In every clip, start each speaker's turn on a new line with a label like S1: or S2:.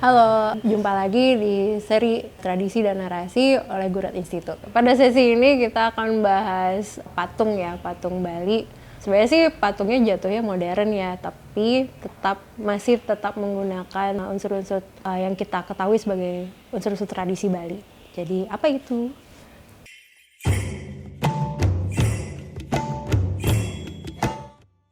S1: Halo, jumpa lagi di seri Tradisi dan Narasi oleh Gurat Institute. Pada sesi ini kita akan bahas patung ya, patung Bali. Sebenarnya sih patungnya jatuhnya modern ya, tapi masih tetap menggunakan unsur-unsur yang kita ketahui sebagai unsur-unsur tradisi Bali. Jadi apa itu?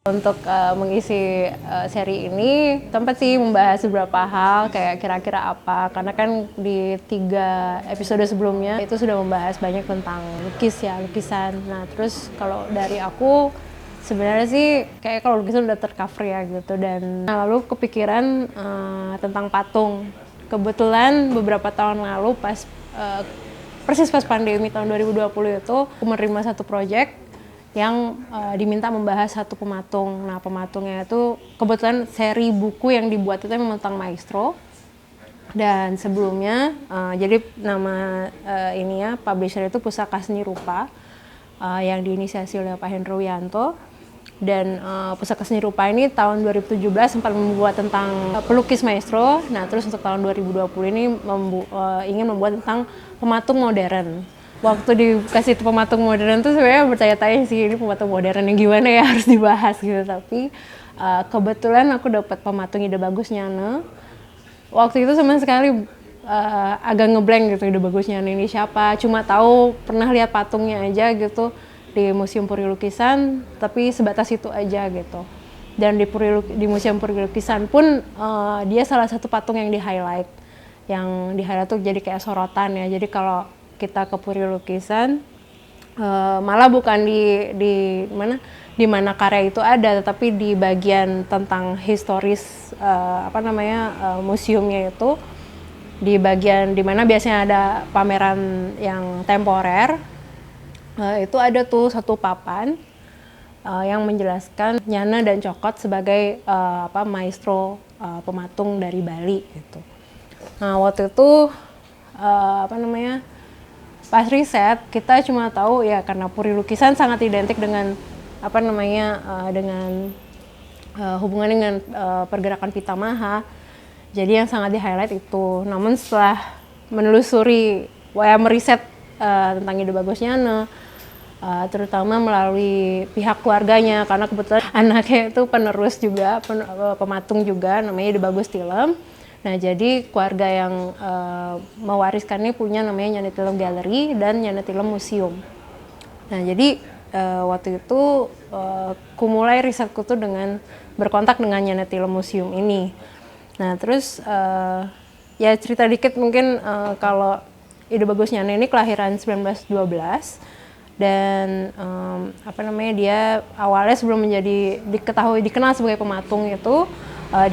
S1: Untuk mengisi seri ini sempat sih membahas beberapa hal kayak kira-kira apa, karena kan di 3 episode sebelumnya itu sudah membahas banyak tentang lukisan. Nah terus kalau dari aku sebenarnya sih kayak kalau lukisan udah tercover ya gitu, dan lalu kepikiran tentang patung. Kebetulan beberapa tahun lalu persis pas pandemi tahun 2020 itu aku menerima satu project yang diminta membahas satu pematung. Nah, pematungnya itu kebetulan seri buku yang dibuat itu memang tentang maestro. Dan sebelumnya, jadi nama publisher itu Pusaka Seni Rupa, yang diinisiasi oleh Pak Hendro Wianto. Dan Pusaka Seni Rupa ini tahun 2017 sempat membuat tentang pelukis maestro. Nah, terus untuk tahun 2020 ini ingin membuat tentang pematung modern. Waktu dikasih pematung modern tuh sebenarnya bertanya-tanya sih, ini pematung modern yang gimana ya, harus dibahas gitu. Tapi kebetulan aku dapat pematung Ide Bagus Nyana. Waktu itu sama sekali agak ngeblank gitu, Ide Bagus Nyana ini siapa. Cuma tahu pernah lihat patungnya aja gitu di Museum Puri Lukisan, tapi sebatas itu aja gitu. Dan di Museum Puri Lukisan pun dia salah satu patung yang di-highlight. Yang di-highlight tuh jadi kayak sorotan ya. Jadi kalau kita ke Puri Lukisan, malah bukan di mana karya itu ada, tetapi di bagian tentang historis museumnya itu, di bagian di mana biasanya ada pameran yang temporer, itu ada tuh satu papan yang menjelaskan Nyana dan Cokot sebagai maestro pematung dari Bali gitu. Nah waktu itu pas riset kita cuma tahu ya, karena Puri Lukisan sangat identik dengan hubungan dengan pergerakan Pitamaha, jadi yang sangat di highlight itu. Namun setelah menelusuri, meriset tentang Ide Bagus Nyana, terutama melalui pihak keluarganya, karena kebetulan anaknya itu penerus juga, pematung juga, namanya Ide Bagus Tilem. Nah, jadi keluarga yang mewariskan ini punya namanya Nyana Tilem Gallery dan Nyana Tilem Museum. Nah, jadi waktu itu ku mulai risetku tuh dengan berkontak dengan Nyana Tilem Museum ini. Nah, terus ya cerita dikit mungkin, kalau Ide Bagus Nyana ini kelahiran 1912 dan dia awalnya sebelum dikenal sebagai pematung itu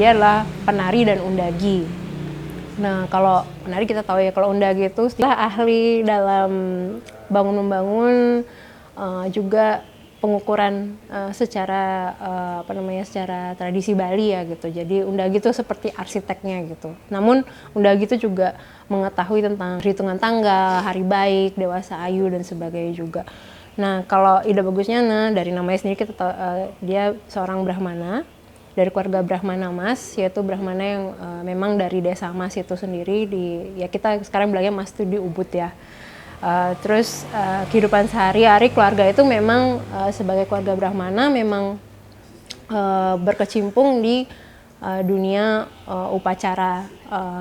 S1: dia adalah penari dan undagi. Nah, kalau penari kita tahu ya, kalau undagi itu setelah ahli dalam bangun-membangun, juga pengukuran secara tradisi Bali ya gitu. Jadi undagi itu seperti arsiteknya gitu. Namun undagi itu juga mengetahui tentang hitungan tanggal, hari baik, dewasa ayu dan sebagainya juga. Nah, kalau Ide Bagus Nyana dari namanya sendiri kita tahu, dia seorang Brahmana dari keluarga Brahmana Mas, yaitu Brahmana yang memang dari desa Mas itu sendiri, kita sekarang bilangnya Mas itu di Ubud ya. Terus kehidupan sehari-hari keluarga itu memang sebagai keluarga Brahmana memang berkecimpung di dunia upacara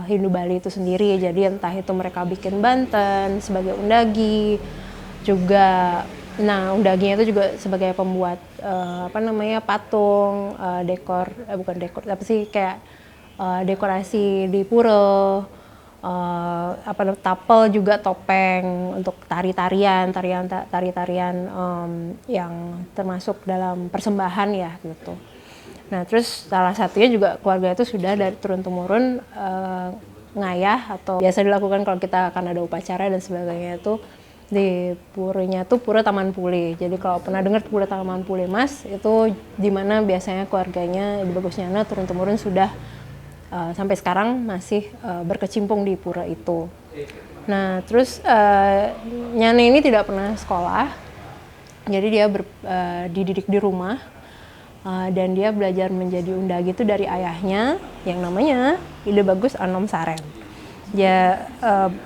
S1: Hindu Bali itu sendiri. Jadi entah itu mereka bikin banten sebagai undagi, juga undaginya itu juga sebagai pembuat patung, dekorasi di pura, tapel juga topeng untuk tari-tarian yang termasuk dalam persembahan ya gitu. Nah terus salah satunya juga keluarga itu sudah dari turun-temurun ngayah, atau biasa dilakukan kalau kita akan ada upacara dan sebagainya, itu di puranya tuh Pura Taman Pule. Jadi kalau pernah dengar Pura Taman Pule Mas, itu dimana biasanya keluarganya Ide Bagus Nyana turun-temurun sudah sampai sekarang masih berkecimpung di pura itu. Nah terus Nyana ini tidak pernah sekolah, jadi dia dididik di rumah, dan dia belajar menjadi undagi itu dari ayahnya. yang namanya Ide Bagus Anom Saren. Ya,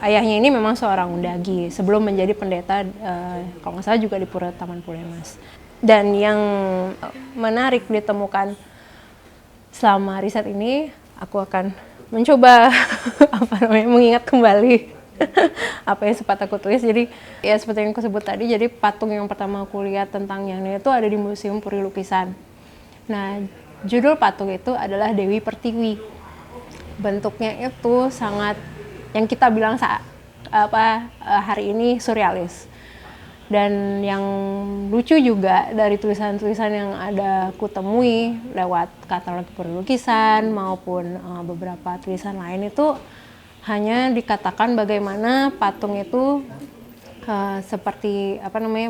S1: ayahnya ini memang seorang undagi sebelum menjadi pendeta, kalau nggak salah juga di Pura Taman Pulemas. Dan yang menarik ditemukan selama riset ini, aku akan mencoba mengingat kembali apa yang sempat aku tulis. Jadi ya seperti yang aku sebut tadi, jadi patung yang pertama aku lihat tentang Nyane itu ada di Museum Puri Lukisan. Nah, judul patung itu adalah Dewi Pertiwi. Bentuknya itu sangat yang kita bilang hari ini surrealis. Dan yang lucu juga dari tulisan-tulisan yang ada aku temui lewat katalog lukisan maupun beberapa tulisan lain itu hanya dikatakan bagaimana patung itu seperti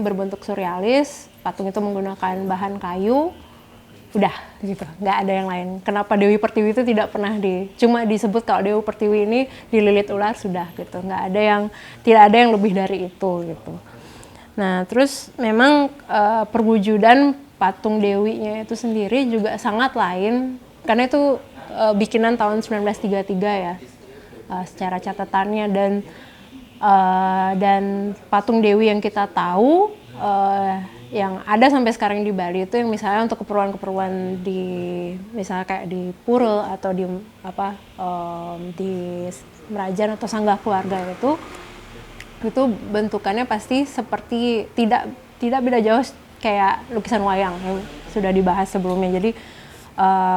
S1: berbentuk surrealis, patung itu menggunakan bahan kayu. Udah gitu, nggak ada yang lain. Kenapa Dewi Pertiwi itu tidak pernah cuma disebut kalau Dewi Pertiwi ini dililit ular, sudah gitu. Tidak ada yang lebih dari itu gitu. Nah, terus memang perwujudan patung Dewinya itu sendiri juga sangat lain, karena itu bikinan tahun 1933 ya, secara catatannya, dan patung Dewi yang kita tahu yang ada sampai sekarang di Bali itu yang misalnya untuk keperluan-keperluan misalnya kayak di pura atau di Merajan atau sanggah keluarga itu bentukannya pasti seperti tidak beda jauh kayak lukisan wayang yang sudah dibahas sebelumnya. Jadi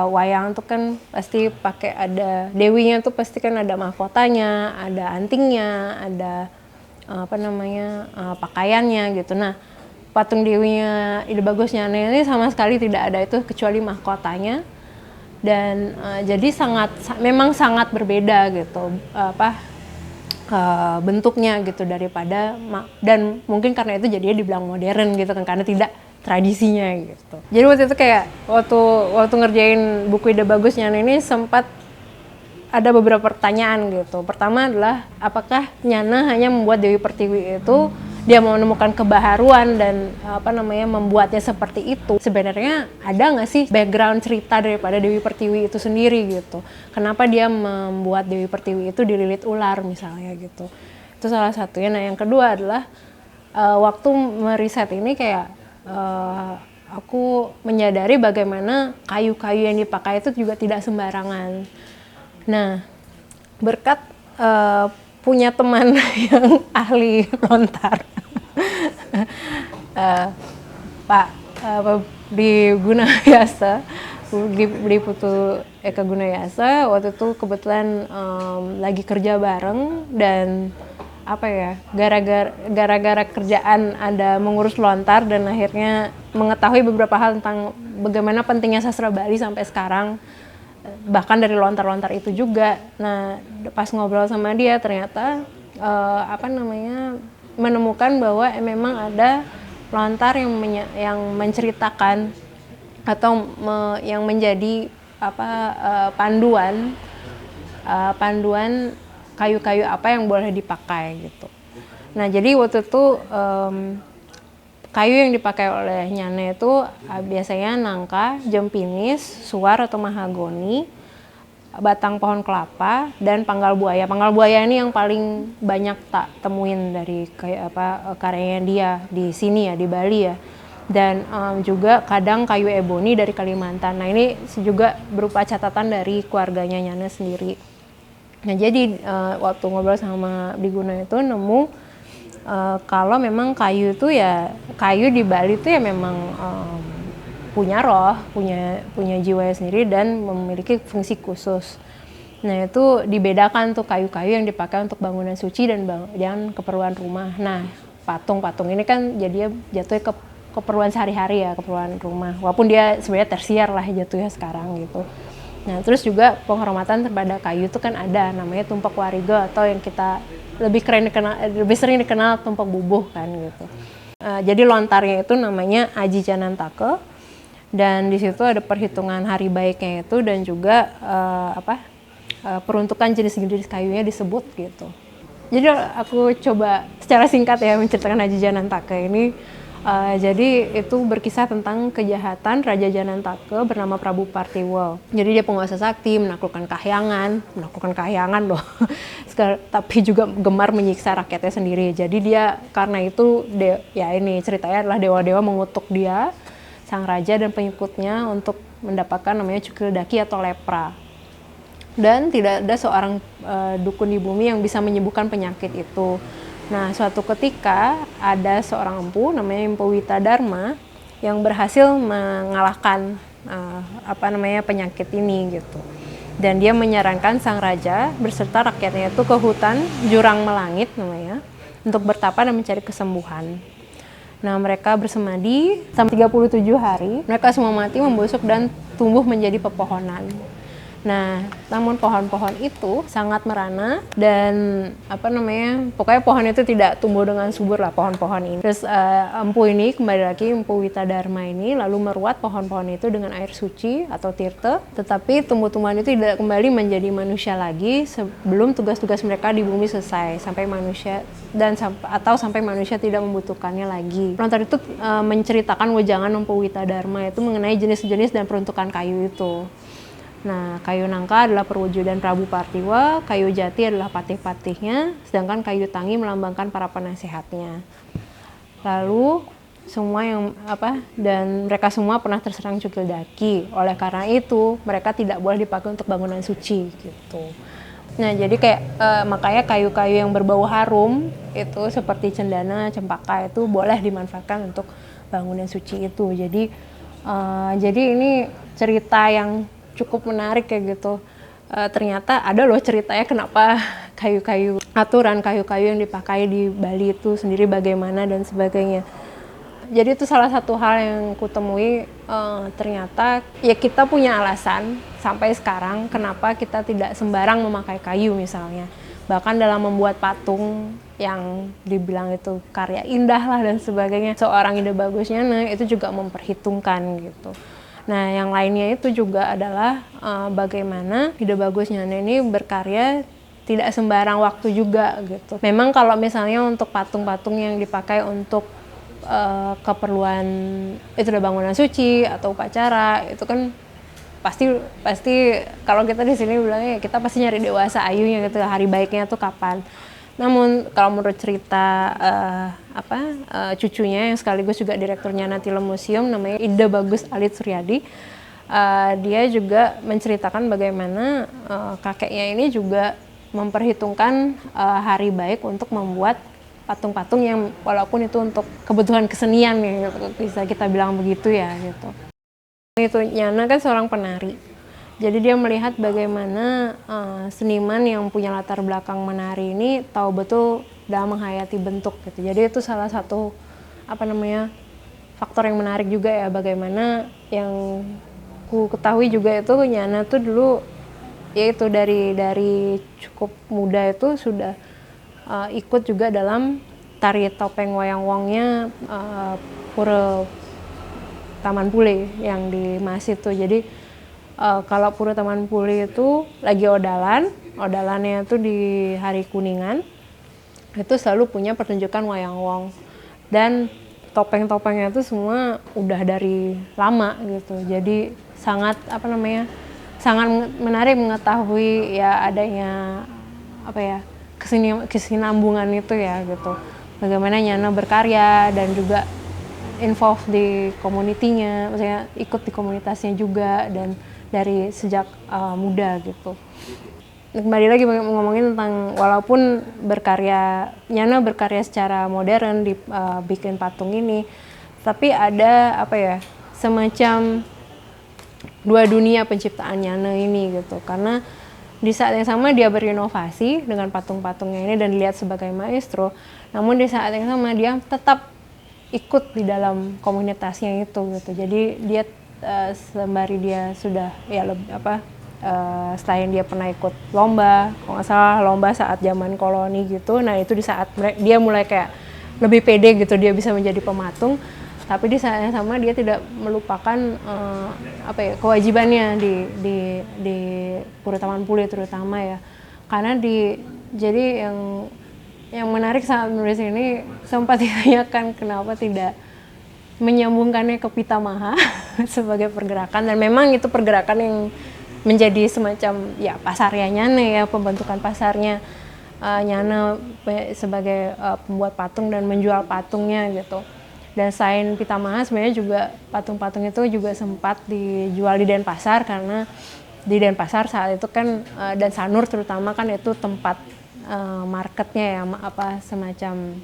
S1: wayang itu kan pasti pakai ada dewinya, tuh pasti kan ada mahkotanya, ada antingnya, ada pakaiannya gitu. Nah, patung dewinya Ide Bagus Nyane ini sama sekali tidak ada itu kecuali mahkotanya, dan jadi memang sangat berbeda gitu bentuknya gitu daripada, dan mungkin karena itu jadinya dibilang modern gitu kan, karena tidak tradisinya gitu. Jadi waktu itu kayak waktu ngerjain buku Ide Bagus Nyane ini sempat ada beberapa pertanyaan gitu. Pertama adalah apakah Nyana hanya membuat Dewi Pertiwi itu dia mau menemukan kebaharuan dan membuatnya seperti itu. Sebenarnya ada nggak sih background cerita daripada Dewi Pertiwi itu sendiri gitu? Kenapa dia membuat Dewi Pertiwi itu dililit ular misalnya gitu? Itu salah satunya. Nah, yang kedua adalah waktu meriset ini kayak aku menyadari bagaimana kayu-kayu yang dipakai itu juga tidak sembarangan. Nah, berkat punya teman yang ahli lontar, Pak di Gunayasa, di Putu Eka Gunayasa, waktu itu kebetulan lagi kerja bareng, dan gara-gara kerjaan ada mengurus lontar, dan akhirnya mengetahui beberapa hal tentang bagaimana pentingnya sastra Bali sampai sekarang, bahkan dari lontar-lontar itu juga. Nah, pas ngobrol sama dia ternyata menemukan bahwa memang ada lontar yang menceritakan atau yang menjadi panduan kayu-kayu apa yang boleh dipakai gitu. Nah, jadi waktu itu kayu yang dipakai oleh Nyane itu biasanya nangka, jempinis, suar atau mahagoni, batang pohon kelapa, dan panggal buaya. Panggal buaya ini yang paling banyak tak temuin dari karyanya dia di sini ya, di Bali ya. Dan juga kadang kayu eboni dari Kalimantan. Nah, ini juga berupa catatan dari keluarganya Nyane sendiri. Nah, jadi waktu ngobrol sama Abdi Guna itu nemu kalau memang kayu di Bali itu ya memang punya roh, punya jiwa sendiri dan memiliki fungsi khusus. Nah, itu dibedakan tuh kayu-kayu yang dipakai untuk bangunan suci dan keperluan rumah. Nah, patung-patung ini kan jadinya jatuhnya ke keperluan sehari-hari ya, keperluan rumah. Walaupun dia sebenarnya tersier lah jatuhnya sekarang gitu. Nah, terus juga penghormatan terhadap kayu itu kan ada namanya tumpak warigo, atau yang kita lebih sering dikenal tumpak bubuh kan gitu. Jadi lontarnya itu namanya Aji Janantake, dan di situ ada perhitungan hari baiknya itu, dan juga peruntukan jenis-jenis kayunya disebut gitu. Jadi aku coba secara singkat ya menceritakan Aji Janantake ini. Jadi itu berkisah tentang kejahatan Raja Janantaka bernama Prabu Partiwa. Jadi dia penguasa sakti, menaklukkan kahyangan loh. Tapi juga gemar menyiksa rakyatnya sendiri. Jadi dia karena itu ini ceritanya adalah dewa-dewa mengutuk dia, sang raja dan pengikutnya untuk mendapatkan namanya cukil daki atau lepra. Dan tidak ada seorang dukun di bumi yang bisa menyembuhkan penyakit itu. Nah, suatu ketika ada seorang empu namanya Empu Witadharma yang berhasil mengalahkan penyakit ini gitu. Dan dia menyarankan sang raja berserta rakyatnya itu ke hutan Jurang Melangit namanya untuk bertapa dan mencari kesembuhan. Nah, mereka bersemadi selama 37 hari. Mereka semua mati, membusuk dan tumbuh menjadi pepohonan. Nah, namun pohon-pohon itu sangat merana dan pokoknya pohon itu tidak tumbuh dengan subur lah, pohon-pohon ini. Terus empu ini kembali lagi, Empu Witadharma ini lalu meruat pohon-pohon itu dengan air suci atau tirta, tetapi tumbuh-tumbuhan itu tidak kembali menjadi manusia lagi sebelum tugas-tugas mereka di bumi selesai sampai manusia sampai manusia tidak membutuhkannya lagi. Penonton itu menceritakan wejangan Empu Witadharma itu mengenai jenis-jenis dan peruntukan kayu itu. Nah, kayu nangka adalah perwujudan Prabu Partiwa, kayu jati adalah patih-patihnya, sedangkan kayu tangi melambangkan para penasehatnya. Lalu dan mereka semua pernah terserang cukil daki. Oleh karena itu, mereka tidak boleh dipakai untuk bangunan suci gitu. Nah, jadi makanya kayu-kayu yang berbau harum itu seperti cendana, cempaka itu boleh dimanfaatkan untuk bangunan suci itu. Jadi ini cerita yang cukup menarik kayak gitu. Ternyata ada loh ceritanya kenapa aturan kayu-kayu yang dipakai di Bali itu sendiri bagaimana dan sebagainya. Jadi itu salah satu hal yang kutemui, ternyata ya kita punya alasan sampai sekarang kenapa kita tidak sembarang memakai kayu misalnya. Bahkan dalam membuat patung yang dibilang itu karya indah lah dan sebagainya, seorang Ida Bagusnyana itu juga memperhitungkan gitu. Nah, yang lainnya itu juga adalah bagaimana Ida Bagusnyana ini berkarya tidak sembarang waktu juga gitu. Memang kalau misalnya untuk patung-patung yang dipakai untuk keperluan itu udah bangunan suci atau upacara, itu kan pasti kalau kita di sini bilangnya kita pasti nyari dewasa ayunya gitu, hari baiknya tuh kapan. Namun kalau menurut cerita cucunya yang sekaligus juga direkturnya Natila Museum namanya Ida Bagus Alit Suryadi, dia juga menceritakan bagaimana kakeknya ini juga memperhitungkan hari baik untuk membuat patung-patung yang walaupun itu untuk kebutuhan kesenian ya, bisa kita bilang begitu ya gitu. Itu Nyana kan seorang penari. Jadi dia melihat bagaimana seniman yang punya latar belakang menari ini tahu betul dalam menghayati bentuk gitu. Jadi itu salah satu faktor yang menarik juga ya, bagaimana yang ku ketahui juga itu Nyana tuh dulu yaitu dari cukup muda itu sudah ikut juga dalam tari topeng wayang wongnya Pura Taman Pule yang di Mas itu. Jadi kalau Pura Taman Puli itu lagi odalannya itu di hari Kuningan, itu selalu punya pertunjukan wayang wong. Dan topeng-topengnya itu semua udah dari lama gitu. Jadi sangat sangat menarik mengetahui ya adanya kesinambungan itu ya gitu. Bagaimana Nyana berkarya dan juga involve di komunitinya, maksudnya ikut di komunitasnya juga dan dari sejak muda gitu. Kembali lagi ngomongin tentang walaupun Nyana berkarya secara modern di bikin patung ini, tapi ada semacam dua dunia penciptaan Nyana ini gitu. Karena di saat yang sama dia berinovasi dengan patung-patungnya ini dan dilihat sebagai maestro, namun di saat yang sama dia tetap ikut di dalam komunitasnya itu gitu. Jadi dia sembari dia sudah selain dia pernah ikut lomba, kalau nggak salah lomba saat zaman koloni gitu. Nah itu di saat dia mulai kayak lebih pede gitu, dia bisa menjadi pematung. Tapi di saat yang sama dia tidak melupakan kewajibannya di Pura Taman Puli terutama ya. Karena yang menarik saat menulis ini sempat ditanyakan kenapa tidak menyambungkannya ke Pitamaha sebagai pergerakan, dan memang itu pergerakan yang menjadi semacam ya pasarnya Nyana ya, pembentukan pasarnya Nyana sebagai pembuat patung dan menjual patungnya gitu. Dan selain Pitamaha sebenarnya juga patung-patung itu juga sempat dijual di Denpasar, karena di Denpasar saat itu kan dan Sanur terutama kan itu tempat marketnya ya, semacam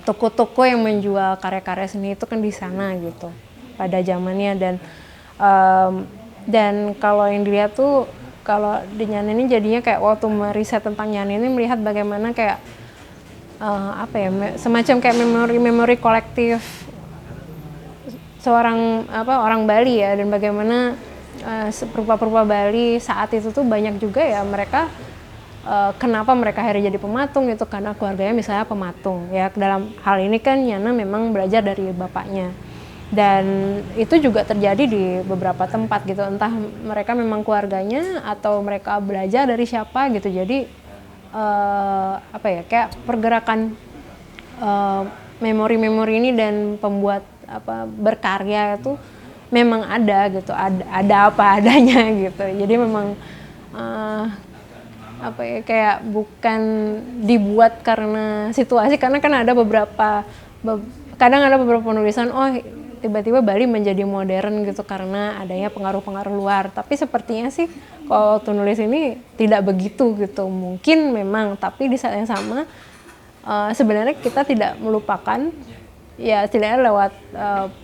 S1: toko-toko yang menjual karya-karya seni itu kan di sana gitu pada zamannya. Dan kalau yang dilihat tuh, kalau di Nyana ini jadinya kayak waktu meriset tentang Nyana ini melihat bagaimana kayak semacam kayak memori kolektif seorang orang Bali ya, dan bagaimana perupa-perupa Bali saat itu tuh banyak juga ya mereka kenapa mereka akhirnya jadi pematung itu karena keluarganya misalnya pematung ya. Dalam hal ini kan Nyana memang belajar dari bapaknya, dan itu juga terjadi di beberapa tempat gitu, entah mereka memang keluarganya atau mereka belajar dari siapa gitu. Jadi kayak pergerakan memori-memori ini dan pembuat berkarya itu memang ada gitu, ada apa adanya gitu. Jadi memang kayak bukan dibuat karena situasi, karena kan ada kadang ada beberapa penulisan tiba-tiba Bali menjadi modern gitu karena adanya pengaruh-pengaruh luar. Tapi sepertinya sih kalau tulis ini tidak begitu gitu. Mungkin memang, tapi di saat yang sama sebenarnya kita tidak melupakan ya, setidaknya lewat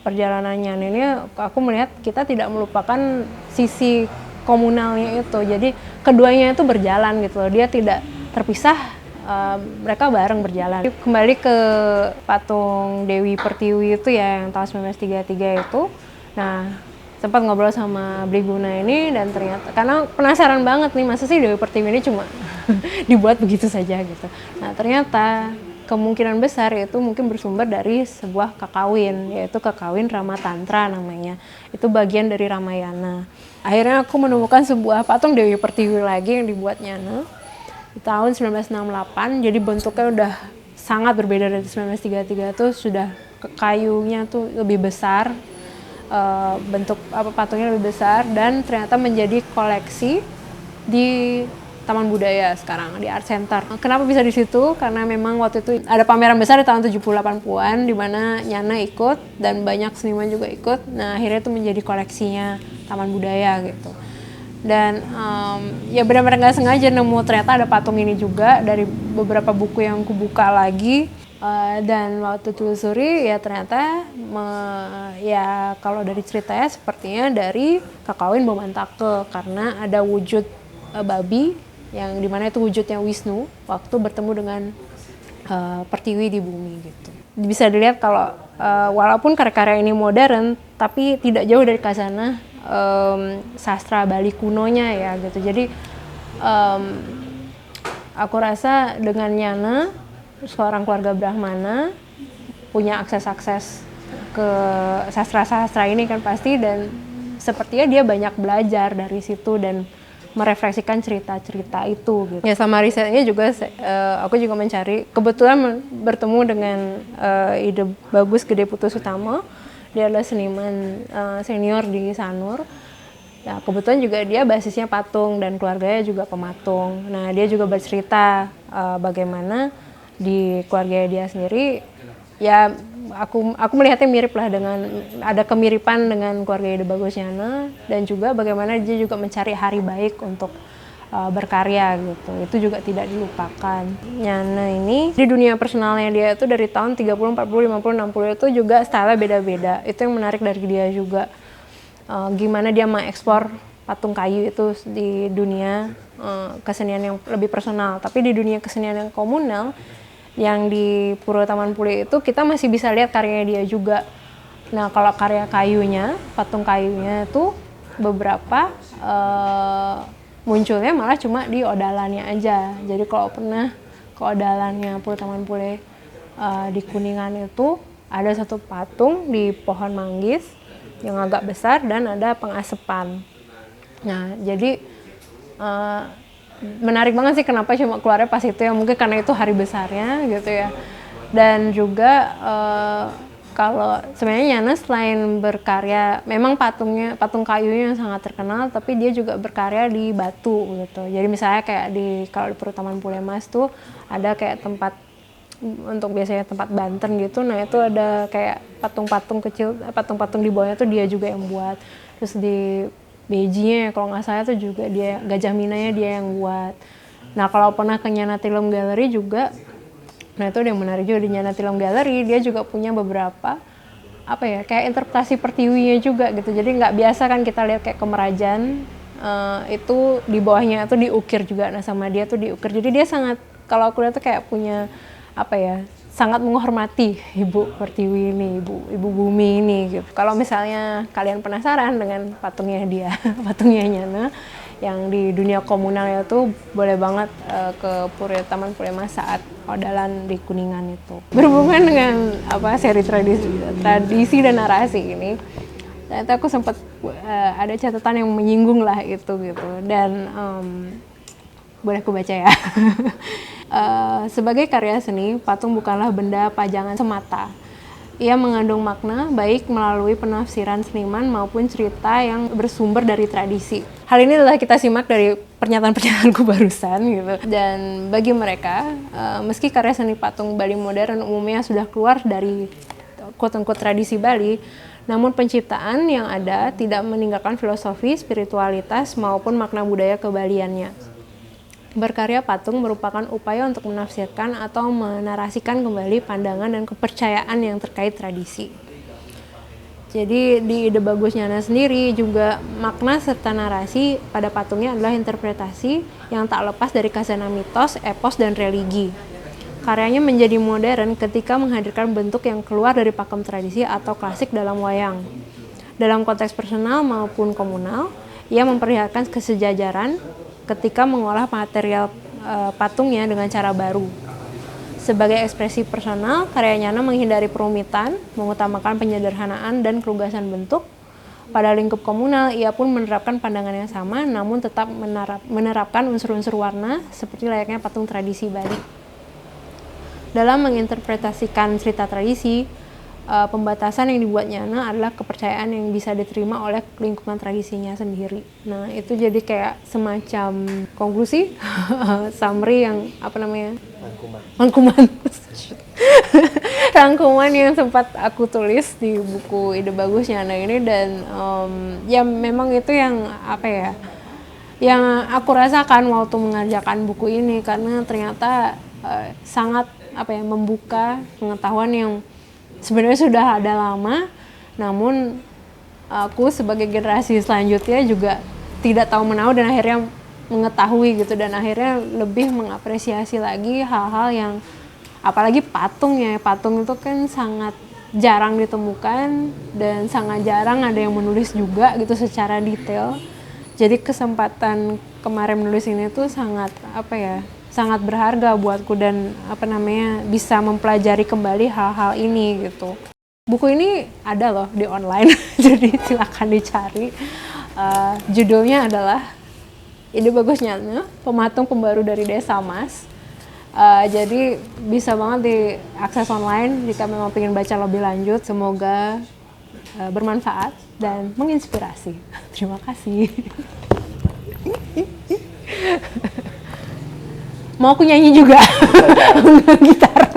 S1: perjalanannya ini aku melihat kita tidak melupakan sisi komunalnya itu. Jadi keduanya itu berjalan gitu loh, dia tidak terpisah, mereka bareng berjalan. Kembali ke patung Dewi Pertiwi itu ya, yang tahun 1933 itu. Nah, sempat ngobrol sama Briguna ini, dan ternyata karena penasaran banget nih, masa sih Dewi Pertiwi ini cuma dibuat begitu saja gitu. Nah, ternyata kemungkinan besar itu mungkin bersumber dari sebuah kakawin, yaitu kakawin Rama Tantra namanya. Itu bagian dari Ramayana. Akhirnya aku menemukan sebuah patung Dewi Pertiwi lagi yang dibuat Nyana di tahun 1968. Jadi bentuknya udah sangat berbeda dari 1933, tuh sudah kayunya tuh lebih besar, bentuk patungnya lebih besar, dan ternyata menjadi koleksi di Taman Budaya sekarang, di Art Center. Kenapa bisa di situ? Karena memang waktu itu ada pameran besar di tahun 70-80-an di mana Nyana ikut dan banyak seniman juga ikut. Nah, akhirnya itu menjadi koleksinya Taman Budaya gitu. Dan ya benar-benar nggak sengaja nemu ternyata ada patung ini juga dari beberapa buku yang aku buka lagi. Dan waktu telusuri ya ternyata ya kalau dari ceritanya sepertinya dari kakawin Bomantake, karena ada wujud babi yang dimana itu wujudnya Wisnu waktu bertemu dengan Pertiwi di bumi gitu. Bisa dilihat kalau walaupun karya-karya ini modern, tapi tidak jauh dari khazanah sastra Bali kunonya ya gitu. Jadi aku rasa dengan Nyana, seorang keluarga Brahmana, punya akses-akses ke sastra-sastra ini kan pasti, dan sepertinya dia banyak belajar dari situ dan merefleksikan cerita-cerita itu gitu. Ya sama risetnya juga aku juga mencari, kebetulan bertemu dengan Ide Bagus Gede Putus Utama. Dia adalah seniman senior di Sanur. Ya, kebetulan juga dia basisnya patung dan keluarganya juga pematung. Nah, dia juga bercerita bagaimana di keluarga dia sendiri ya, aku melihatnya mirip lah, dengan ada kemiripan dengan keluarga Ide Bagus Nyana, dan juga bagaimana dia juga mencari hari baik untuk berkarya gitu. Itu juga tidak dilupakan. Nyana ini di dunia personalnya dia itu dari tahun 30, 40, 50, 60 itu juga style beda-beda. Itu yang menarik dari dia juga. Gimana dia mengekspor patung kayu itu di dunia kesenian yang lebih personal. Tapi di dunia kesenian yang komunal, yang di Pura Taman Pule itu kita masih bisa lihat karyanya dia juga. Nah, kalau karya kayunya, patung kayunya itu beberapa munculnya malah cuma di odalannya aja. Jadi kalau pernah ke odalannya Pura Taman Pule di Kuningan itu ada satu patung di pohon manggis yang agak besar dan ada pengasepan. Nah, jadi menarik banget sih kenapa cuma keluarnya pas itu ya, mungkin karena itu hari besarnya gitu ya. Dan juga Kalau sebenarnya Yana selain berkarya, memang patung kayunya yang sangat terkenal, tapi dia juga berkarya di batu gitu. Jadi misalnya kayak kalau di Perutaman Pulemas tuh ada kayak tempat untuk biasanya tempat Banten gitu. Nah itu ada kayak patung-patung kecil, patung-patung di bawahnya tuh dia juga yang buat. Terus di Bejinya kalau nggak salah tuh juga dia, Gajah Minanya dia yang buat. Nah kalau pernah ke Yana Tilem Gallery juga, nah itu yang menarik juga di Yana Tilem Gallery, dia juga punya beberapa apa ya kayak interpretasi pertiwinya juga gitu. Jadi nggak biasa kan kita lihat kayak Kemerajan itu di bawahnya itu diukir juga. Nah sama dia tuh diukir. Jadi dia sangat, kalau aku lihat tuh kayak punya apa ya, sangat menghormati Ibu Pertiwi ini, Ibu Bumi ini gitu. Kalau misalnya kalian penasaran dengan patungnya dia, patungnya Yana yang di dunia komunal itu, boleh banget ke Taman Pulemas saat Odalan di Kuningan itu. Berhubungan dengan apa seri tradisi dan narasi ini, ternyata aku sempat ada catatan yang menyinggung lah itu gitu, dan boleh aku baca ya. Sebagai karya seni, patung bukanlah benda pajangan semata. Ia mengandung makna baik melalui penafsiran seniman maupun cerita yang bersumber dari tradisi. Hal ini adalah kita simak dari pernyataan-pernyataanku barusan gitu. Dan bagi mereka, meski karya seni patung Bali modern umumnya sudah keluar dari quote-unquote tradisi Bali, namun penciptaan yang ada tidak meninggalkan filosofi, spiritualitas maupun makna budaya kebaliannya. Berkarya patung merupakan upaya untuk menafsirkan atau menarasikan kembali pandangan dan kepercayaan yang terkait tradisi. Jadi di Ide Bagus Yana sendiri juga makna serta narasi pada patungnya adalah interpretasi yang tak lepas dari khazanah mitos, epos, dan religi. Karyanya menjadi modern ketika menghadirkan bentuk yang keluar dari pakem tradisi atau klasik dalam wayang. Dalam konteks personal maupun komunal, ia memperlihatkan kesejajaran ketika mengolah material patungnya dengan cara baru. Sebagai ekspresi personal, karya Yana menghindari perumitan, mengutamakan penyederhanaan dan kelugasan bentuk. Pada lingkup komunal, ia pun menerapkan pandangan yang sama, namun tetap menerapkan unsur-unsur warna seperti layaknya patung tradisi Bali. Dalam menginterpretasikan cerita tradisi, pembatasan yang dibuat Yana adalah kepercayaan yang bisa diterima oleh lingkungan tradisinya sendiri. Nah itu jadi kayak semacam konklusi, summary yang apa namanya? Rangkuman. Rangkuman yang sempat aku tulis di buku Ide Bagus Yana ini, dan ya memang itu yang apa ya? Yang aku rasakan waktu mengerjakan buku ini, karena ternyata sangat apa ya, membuka pengetahuan yang sebenarnya sudah ada lama, namun aku sebagai generasi selanjutnya juga tidak tahu menahu dan akhirnya mengetahui gitu, dan akhirnya lebih mengapresiasi lagi hal-hal yang, apalagi patungnya. Patung itu kan sangat jarang ditemukan dan sangat jarang ada yang menulis juga gitu secara detail. Jadi kesempatan kemarin menulis ini tuh sangat apa ya, sangat berharga buatku, dan apa namanya, bisa mempelajari kembali hal-hal ini gitu. Buku ini ada loh di online, jadi silakan dicari. Judulnya adalah Ide Bagus Yana, Pematung Pembaru dari Desa Mas. Jadi bisa banget diakses online jika memang ingin baca lebih lanjut. Semoga bermanfaat dan menginspirasi. Terima kasih. Mau aku nyanyi juga gitar.